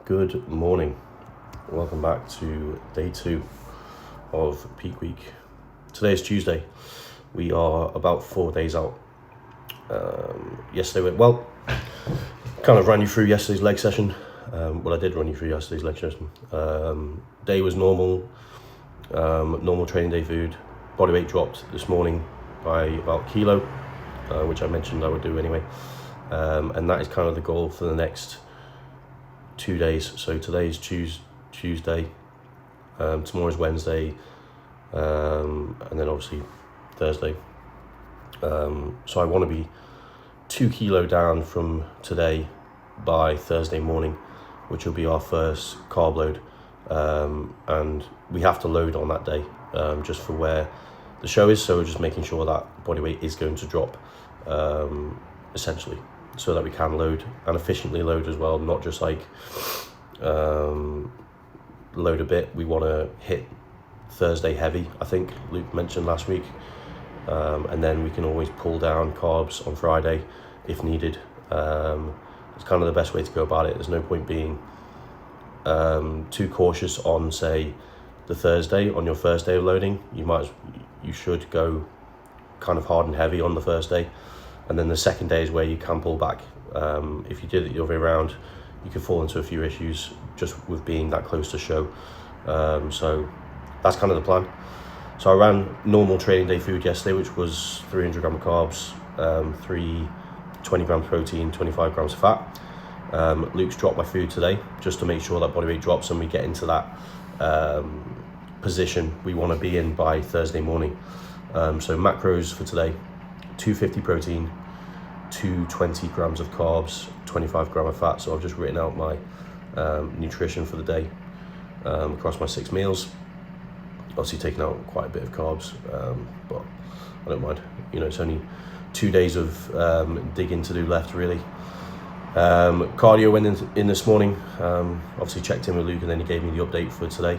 Good morning. Welcome back to day 2 of peak week. Today is Tuesday. We are about 4 days out. Yesterday went well. Kind of ran you through yesterday's leg session. I did run you through yesterday's leg session. Day was normal. Normal training day food. Body weight dropped this morning by about a kilo, which I mentioned I would do anyway. And that is kind of the goal for the next 2 days. So today is Tuesday, tomorrow is Wednesday, and then obviously Thursday. So I want to be 2 kilo down from today by Thursday morning, which will be our first carb load, and we have to load on that day, just for where the show is. So we're just making sure that body weight is going to drop, essentially, so that we can load and efficiently load as well, not just like load a bit. We want to hit Thursday heavy, I think Luke mentioned last week, and then we can always pull down carbs on Friday if needed. It's kind of the best way to go about it. There's no point being too cautious on, say, the Thursday on your first day of loading. You should go kind of hard and heavy on the first day, and then the second day is where you can pull back. If you did it the other way around, you could fall into a few issues just with being that close to show. So that's kind of the plan. So I ran normal training day food yesterday, which was 300 gram of carbs, 20 grams protein, 25 grams of fat. Luke's dropped my food today just to make sure that body weight drops and we get into that position we want to be in by Thursday morning. So macros for today: 250 protein, 220 grams of carbs, 25 gram of fat. So I've just written out my nutrition for the day across my 6 meals. Obviously taking out quite a bit of carbs, but I don't mind. It's only 2 days of digging to do left, really. Cardio went in this morning. Obviously checked in with Luke, and then he gave me the update for today.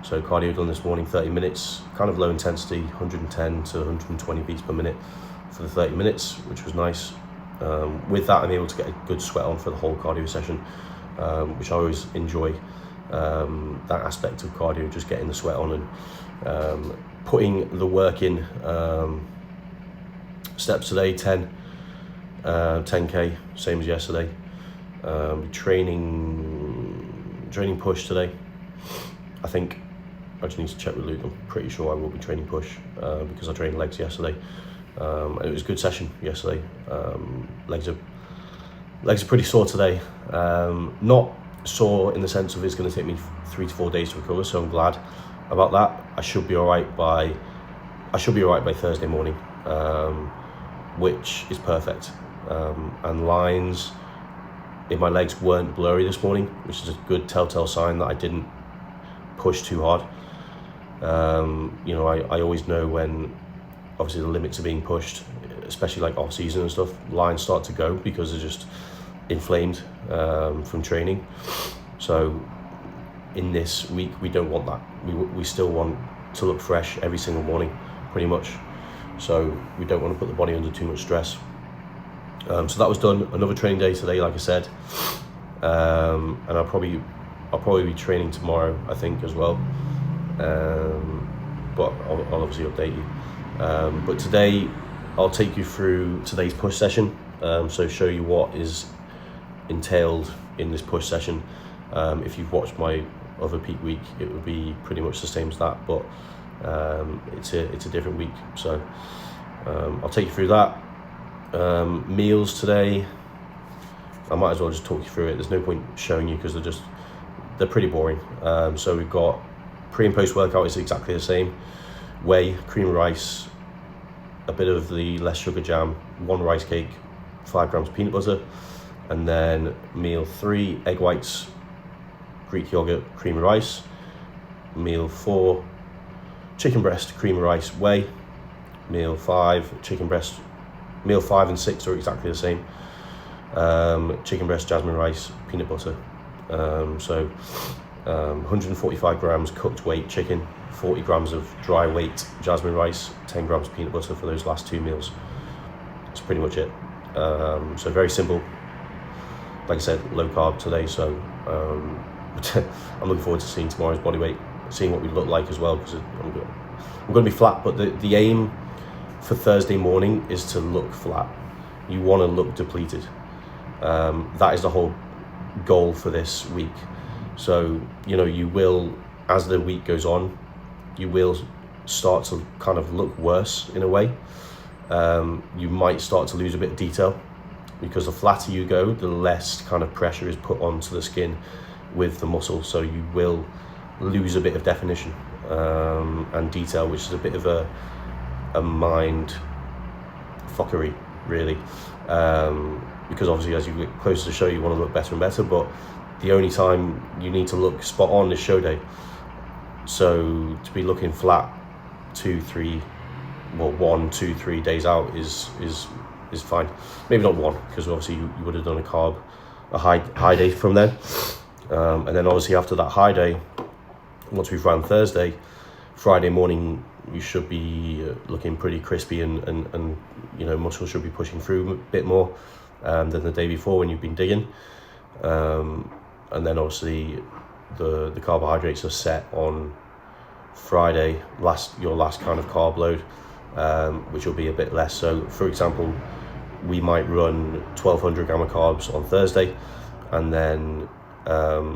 So cardio done this morning, 30 minutes, kind of low intensity, 110 to 120 beats per minute for the 30 minutes, which was nice. With that, I'm able to get a good sweat on for the whole cardio session, which I always enjoy, that aspect of cardio, just getting the sweat on and putting the work in. Steps today, 10k, same as yesterday. Training push today. I think I just need to check with Luke. I'm pretty sure I will be training push, because I trained legs yesterday, and it was a good session yesterday. Legs are pretty sore today. Not sore in the sense of it's going to take me 3 to 4 days to recover, so I'm glad about that. I should be all right by Thursday morning, which is perfect. And lines in my legs weren't blurry this morning, which is a good telltale sign that I didn't push too hard. I always know when obviously the limits are being pushed, especially like off season and stuff. Lines start to go because they're just inflamed from training. So in this week we don't want that. We still want to look fresh every single morning, pretty much. So we don't want to put the body under too much stress. So that was done. Another training day today, like I said, and I'll probably be training tomorrow, I think, as well. But I'll obviously update you. But today I'll take you through today's push session. So show you what is entailed in this push session. If you've watched my other peak week, it would be pretty much the same as that, but it's a different week. So I'll take you through that. Meals today, I might as well just talk you through it. There's no point showing you because they're pretty boring. So we've got pre and post workout is exactly the same. Whey, cream of rice, a bit of the less sugar jam, 1 rice cake, 5 grams peanut butter, and then meal 3, egg whites, Greek yogurt, cream of rice. Meal 4, chicken breast, cream of rice, whey. Meal 5, chicken breast. Meal 5 and 6 are exactly the same. Chicken breast, jasmine rice, peanut butter. So 145 grams cooked weight chicken, 40 grams of dry weight jasmine rice, 10 grams peanut butter for those last 2 meals. That's pretty much it. So very simple. like I said, low carb today, so I'm looking forward to seeing tomorrow's body weight, seeing what we look like as well, because I'm going to be flat. But the aim for Thursday morning is to look flat. You want to look depleted. That is the whole goal for this week. So, you know, you will, as the week goes on, you will start to kind of look worse in a way. You might start to lose a bit of detail, because the flatter you go, the less kind of pressure is put onto the skin with the muscle. So you will lose a bit of definition and detail, which is a bit of a mind fuckery, really. Because obviously as you get closer to show, you want to look better and better, but the only time you need to look spot on is show day. So to be looking flat 1, 2, 3 days out is fine. Maybe not one, because obviously you would have done a high day from then. And then obviously after that high day, once we've run Thursday, Friday morning you should be looking pretty crispy, and you know, muscle should be pushing through a bit more than the day before when you've been digging. And then obviously the carbohydrates are set on Friday, your last kind of carb load, which will be a bit less. So for example, we might run 1200 gram of carbs on Thursday, and then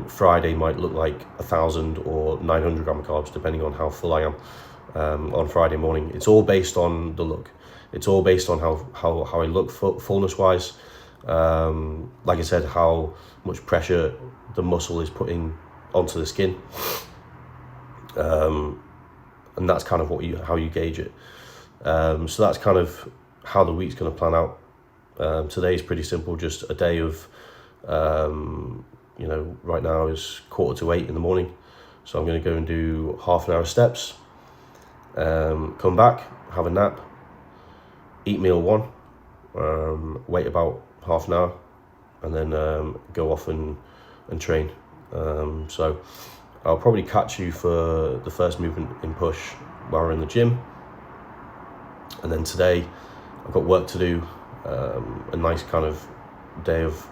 Friday might look like 1000 or 900 gram of carbs, depending on how full I am on Friday morning. It's all based on the look. It's all based on how I look fullness wise. Like I said, how much pressure the muscle is putting onto the skin, and that's kind of how you gauge it. So that's kind of how the week's going to plan out. Today is pretty simple, just a day of, you know, right now is 7:45 in the morning, so I'm going to go and do half an hour steps, come back, have a nap, eat meal 1, wait about half an hour, and then go off and train. So I'll probably catch you for the first movement in push while we're in the gym, and then today I've got work to do, a nice kind of day of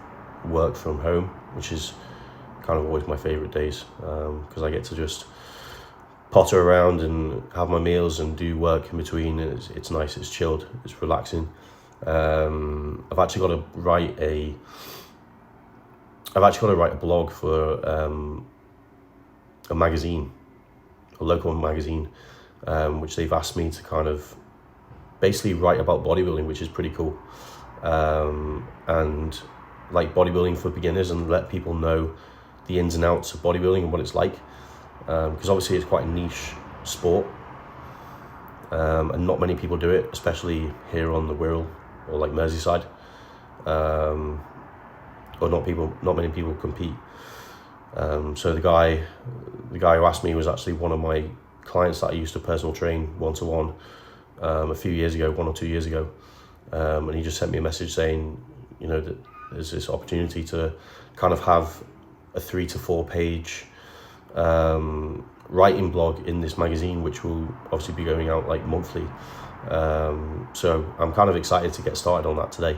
work from home, which is kind of always my favorite days, because I get to just potter around and have my meals and do work in between. It's nice, it's chilled, it's relaxing. I've actually got to write a blog for a magazine, a local magazine, which they've asked me to kind of basically write about bodybuilding, which is pretty cool, and like bodybuilding for beginners, and let people know the ins and outs of bodybuilding and what it's like, because obviously it's quite a niche sport, and not many people do it, especially here on the Wirral or like Merseyside, or not many people compete. So the guy who asked me was actually one of my clients that I used to personal train one-to-one a few years ago, 1 or 2 years ago, and he just sent me a message saying, you know, that there's this opportunity to kind of have a 3 to 4 page writing blog in this magazine, which will obviously be going out like monthly. So I'm kind of excited to get started on that today.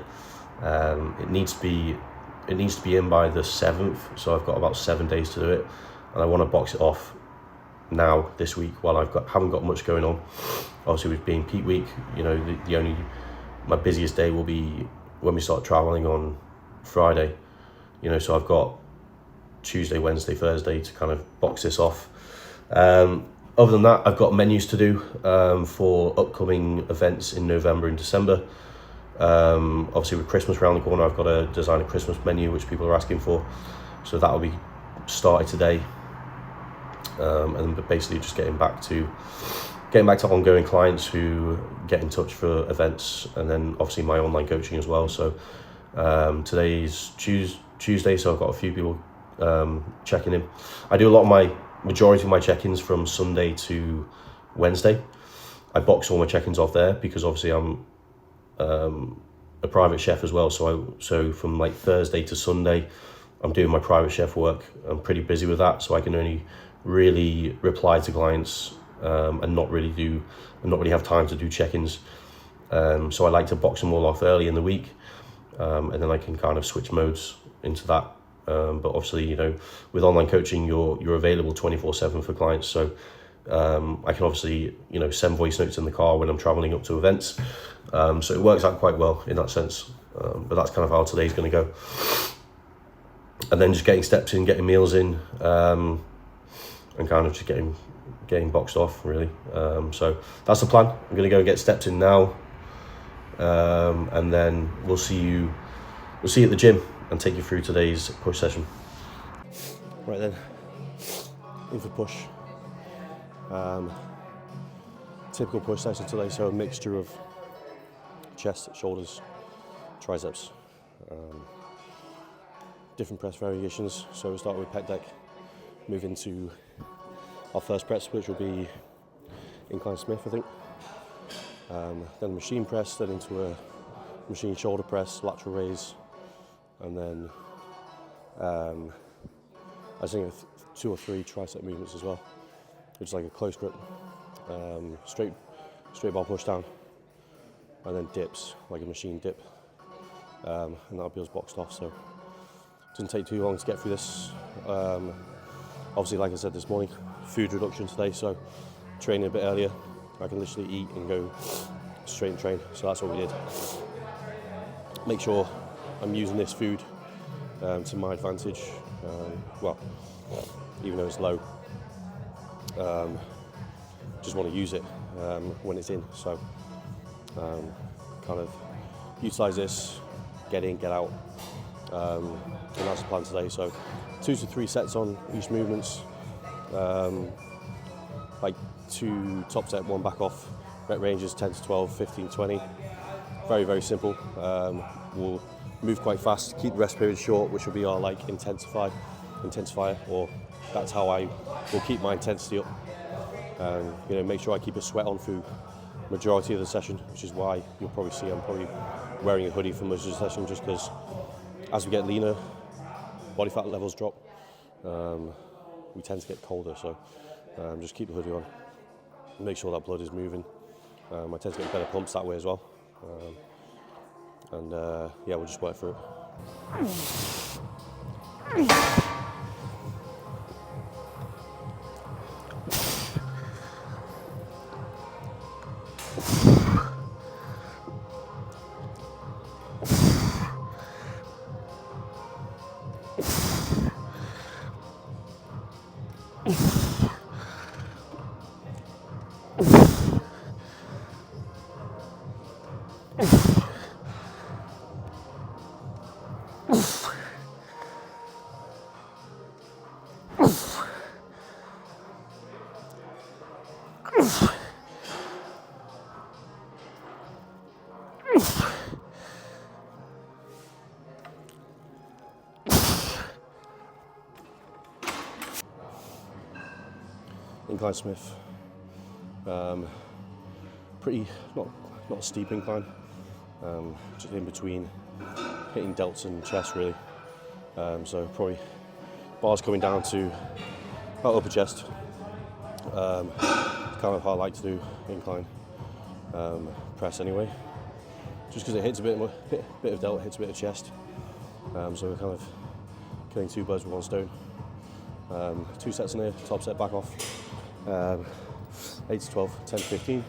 It needs to be in by the 7th, so I've got about 7 days to do it, and I want to box it off now this week while haven't got much going on. Obviously, with being peak week, you know, my busiest day will be when we start traveling on Friday, you know, so I've got Tuesday, Wednesday, Thursday to kind of box this off. Other than that, I've got menus to do for upcoming events in November and December. Obviously with Christmas around the corner, I've got to design a Christmas menu, which people are asking for, so that will be started today, and basically just getting back to ongoing clients who get in touch for events, and then obviously my online coaching as well. So today is Tuesday, so I've got a few people checking in. I do majority of my check-ins from Sunday to Wednesday. I box all my check-ins off there because obviously I'm a private chef as well, so from like Thursday to Sunday I'm doing my private chef work. I'm pretty busy with that, so I can only really reply to clients and not really have time to do check-ins. So I like to box them all off early in the week, and then I can kind of switch modes into that. But obviously, you know, with online coaching, you're available 24/7 for clients. So I can obviously, you know, send voice notes in the car when I'm traveling up to events. So it works out quite well in that sense. But that's kind of how today's going to go. And then just getting steps in, getting meals in, and kind of just getting boxed off really. So that's the plan. I'm going to go and get steps in now, and then we'll see you at the gym and take you through today's push session. Right then, in for push. Typical push session today, so a mixture of chest, shoulders, triceps, different press variations. So we'll start with pec deck, move into our first press, which will be incline Smith, I think. Then machine press, then into a machine shoulder press, lateral raise, and then I think 2 or 3 tricep movements as well, which is like a close grip, straight bar push down, and then dips, like a machine dip, and that'll be us boxed off. So it doesn't take too long to get through this. Obviously, like I said this morning, food reduction today, so training a bit earlier, I can literally eat and go straight and train. So that's what we did. Make sure I'm using this food to my advantage. Well, even though it's low, just want to use it when it's in. So kind of utilize this, get in, get out, and that's the plan today. So 2 to 3 sets on each movements, like 2 top set, 1 back off, rep ranges 10 to 12, 15, 20. Very, very simple. We'll move quite fast, keep the rest period short, which will be our like intensifier, or that's how I will keep my intensity up. You know, make sure I keep a sweat on through majority of the session, which is why you'll probably see I'm probably wearing a hoodie for most of the session, just because as we get leaner, body fat levels drop, we tend to get colder. So just keep the hoodie on, make sure that blood is moving. I tend to get better pumps that way as well. Yeah, we'll just work through it. Incline Smith, pretty not a steep incline, just in between hitting delts and chest really. So probably bars coming down to about upper chest. Kind of how I like to do incline press anyway, just because it hits a bit of delt, hits a bit of chest. So we're kind of killing 2 birds with 1 stone. 2 sets in here, top set, back off. 8 to 12, 10 to 15.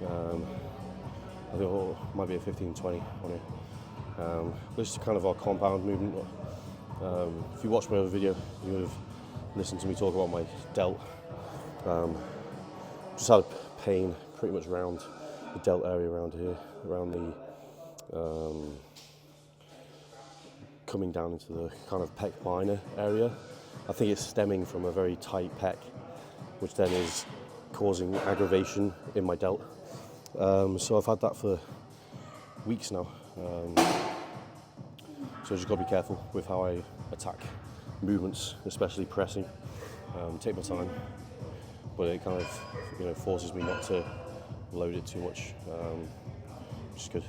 I think it might be a 15, 20 on here. This is kind of our compound movement. If you watched my other video, you would have listened to me talk about my delt. Just had pain pretty much around the delt area around here, around the coming down into the kind of pec minor area. I think it's stemming from a very tight pec, which then is causing aggravation in my delt. So I've had that for weeks now. So I just got to be careful with how I attack movements, especially pressing. Take my time, but it kind of, you know, forces me not to load it too much, which is good.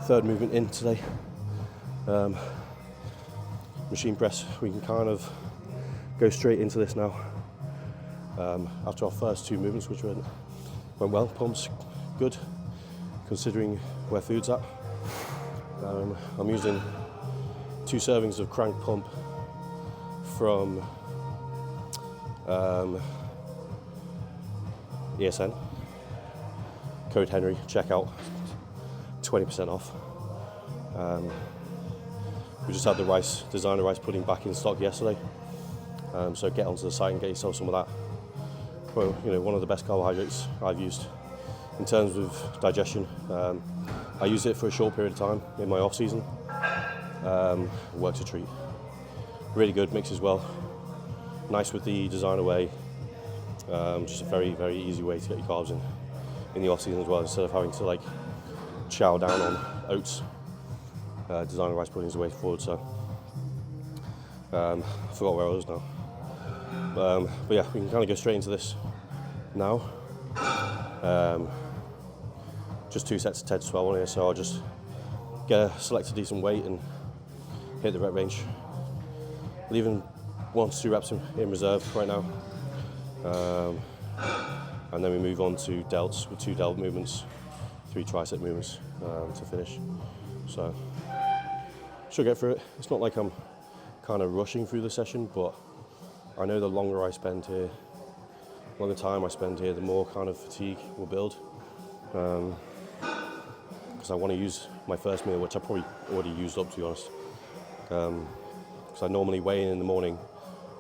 third movement in today. Machine press, we can kind of go straight into this now. After our first two movements, which went well, pumps good, considering where food's at. I'm using 2 servings of crank pump from ESN. Code Henry, check out, 20% off. We just had the designer rice pudding back in stock yesterday, so get onto the site and get yourself some of that. Well, one of the best carbohydrates I've used in terms of digestion. I use it for a short period of time in my off season. Works a treat. Really good, mixes well. Nice with the designer whey. Just a very, very easy way to get your carbs in the off season as well, instead of having to chow down on oats. Designer rice pudding is the way forward. So I forgot where I was now. But yeah, we can kind of go straight into this now. Just 2 sets of 10 to 12 on here, so I'll just select a decent weight and hit the rep range. Leaving 1 to 2 reps in reserve right now. And then we move on to delts with 2 delt movements, 3 tricep movements to finish. So should get through it. It's not like I'm kind of rushing through the session, but I know the longer I spend here, longer time I spend here, the more kind of fatigue will build. Because I want to use my first meal, which I probably already used up, to be honest. Because I normally weigh in the morning,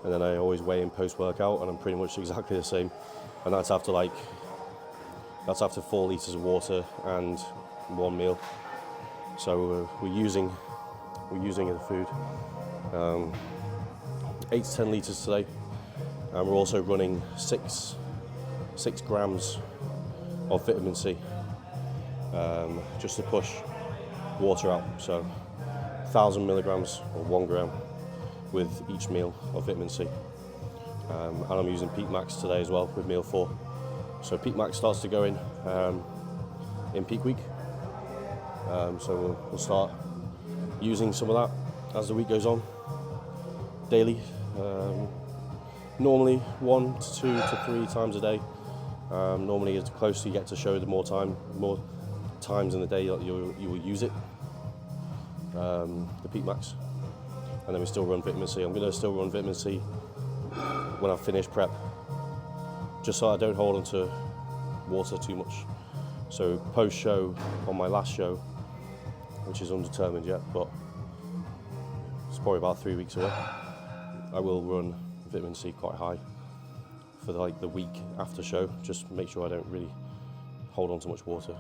and then I always weigh in post-workout, and I'm pretty much exactly the same. And that's after 4 litres of water and 1 meal. So we're using the food. 8 to 10 litres today, and we're also running 6 grams of vitamin C, just to push water out. So 1,000 milligrams or 1 gram with each meal of vitamin C. And I'm using Peak Max today as well with meal 4. So Peak Max starts to go in peak week. So we'll start using some of that as the week goes on, daily. Normally 1 to 2 to 3 times a day. Normally as close you get to show, the more times in the day that you will use it, the Peak Max. And then we still run vitamin C. I'm going to still run vitamin C when I finish prep, just so I don't hold on to water too much. So post-show, on my last show, which is undetermined yet, but it's probably about 3 weeks away, I will run vitamin C quite high for the week after show, just make sure I don't really hold on to much water.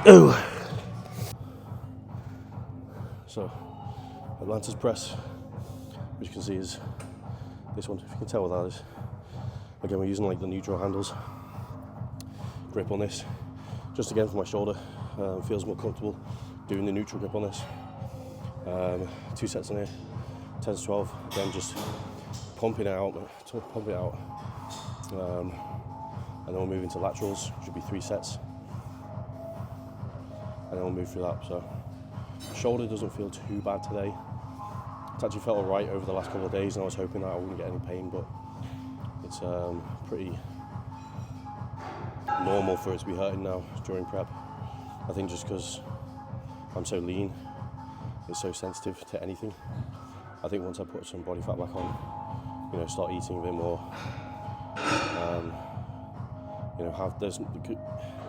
Oh. So Atlanta's press, which you can see is this one, if you can tell what that is. Again, we're using the neutral handles. Grip on this, just again for my shoulder. Feels more comfortable doing the neutral grip on this. 2 sets in here, 10 to 12. Again, just pumping it out. And then we'll move into laterals, which will be 3 sets. And then we'll move through that. So shoulder doesn't feel too bad today. It's actually felt alright over the last couple of days, and I was hoping that I wouldn't get any pain, but it's pretty normal for it to be hurting now during prep. I think just because I'm so lean, it's so sensitive to anything. I think once I put some body fat back on, start eating a bit more, you know,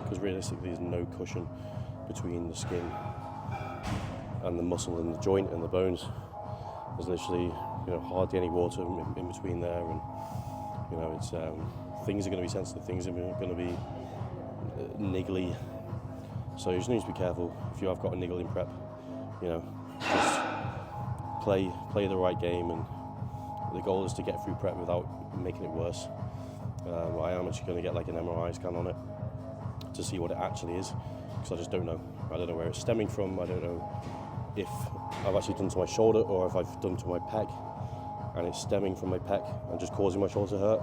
because realistically there's no cushion between the skin and the muscle and the joint and the bones. There's literally, you know, hardly any water in between there, and you know, it's things are going to be sensitive, things are going to be niggly, so you just need to be careful. If you have got a niggle in prep, you know, just play the right game, and the goal is to get through prep without making it worse. I am actually going to get like an MRI scan on it to see what it actually is, because I just don't know. I don't know where it's stemming from. I don't know if I've actually done to my shoulder or if I've done to my pec and it's stemming from my pec and just causing my shoulder to hurt.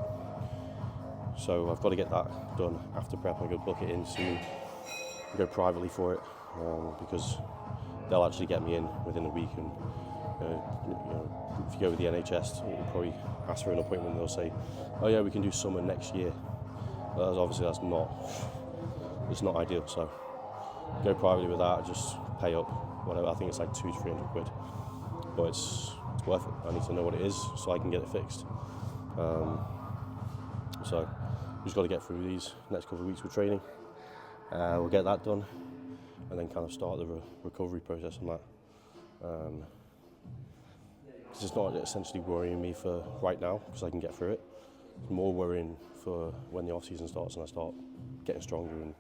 So I've got to get that done after prep. I'm going to book it in soon, go privately for it, because they'll actually get me in within a week. And you know, if you go with the NHS, you'll probably ask for an appointment and they'll say, oh yeah, we can do summer next year. Obviously that's not ideal. So go privately with that, just pay up whatever. I think it's like 200 to 300 quid, but it's worth it. I need to know what it is so I can get it fixed. So we've just got to get through these next couple of weeks with training. We'll get that done and then kind of start the recovery process on that. Because it's not essentially worrying me for right now, because I can get through it. It's more worrying for when the off season starts and I start getting stronger and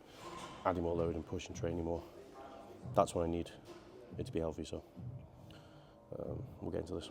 adding more load and pushing training more. That's when I need it to be healthy. So we'll get into this.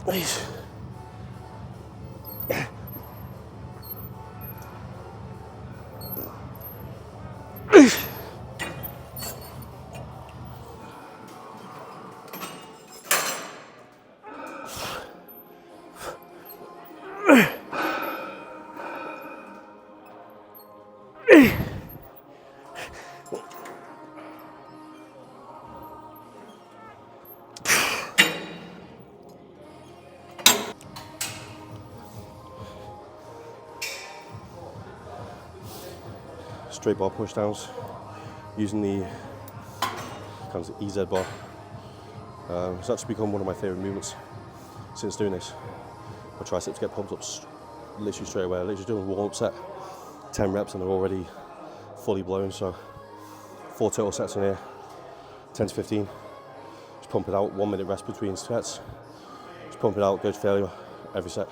Nice. Straight bar push downs using the kind of EZ bar. It's actually become one of my favourite movements since doing this. My triceps get pumped up literally straight away. I literally doing a warm-up set, 10 reps, and they're already fully blown. So 4 total sets in here, 10 to 15. Just pump it out, 1 minute rest between sets. Just pump it out, go to failure every set.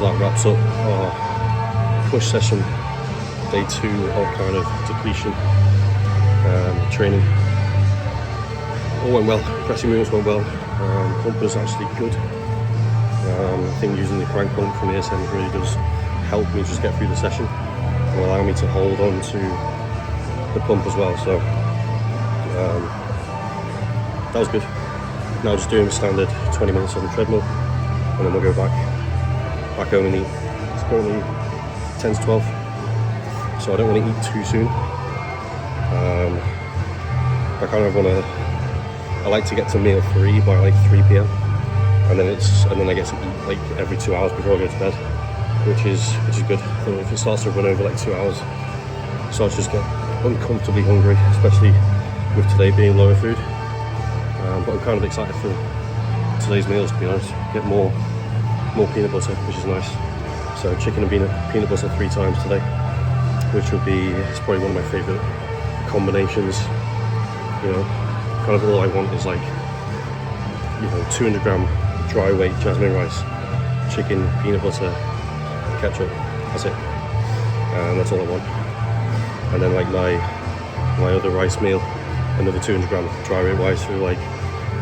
So that wraps up our push session, day 2 of kind of depletion training. All went well, pressing movements went well, pump was actually good. I think using the crank pump from the ASM really does help me just get through the session. will allow me to hold on to the pump as well. So that was good. Now just doing the standard 20 minutes on the treadmill, and then we'll go back home and eat. It's currently 10 to 12, so I don't want to eat too soon. I kind of want to. I like to get to meal 3 by like 3 p.m. and then I get to eat like every 2 hours before I go to bed, which is good. So if it starts to run over like 2 hours, so I just get uncomfortably hungry, especially with today being lower food. But I'm kind of excited for today's meals, to be honest. Get more peanut butter, which is nice. So chicken and peanut butter 3 times today, which would be, it's probably one of my favourite combinations. You know, kind of all I want is like, 200 gram dry weight jasmine rice, chicken, peanut butter, ketchup. That's it. That's all I want. And then like my other rice meal, another 200 gram dry weight rice with like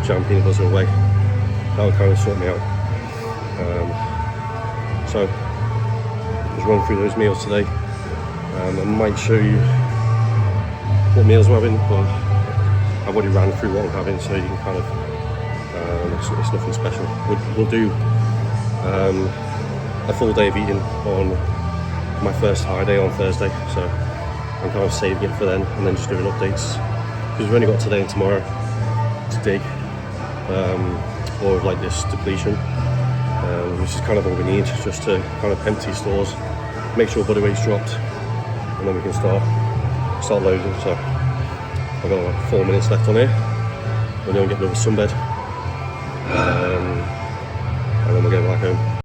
jam, peanut butter away. That would kind of sort me out. So just run through those meals today. I might show you what meals we're having, but I've already ran through what I'm having, so you can kind of, it's nothing special. We'll do a full day of eating on my first high day on Thursday, so I'm kind of saving it for then, and then just doing updates, because we've only got today and tomorrow to dig, or like this depletion, which is kind of all we need, just to kind of empty stores, make sure body weight's dropped, and then we can start loading. So I've got like 4 minutes left on here. We're going to get another sunbed, and then we'll go back home.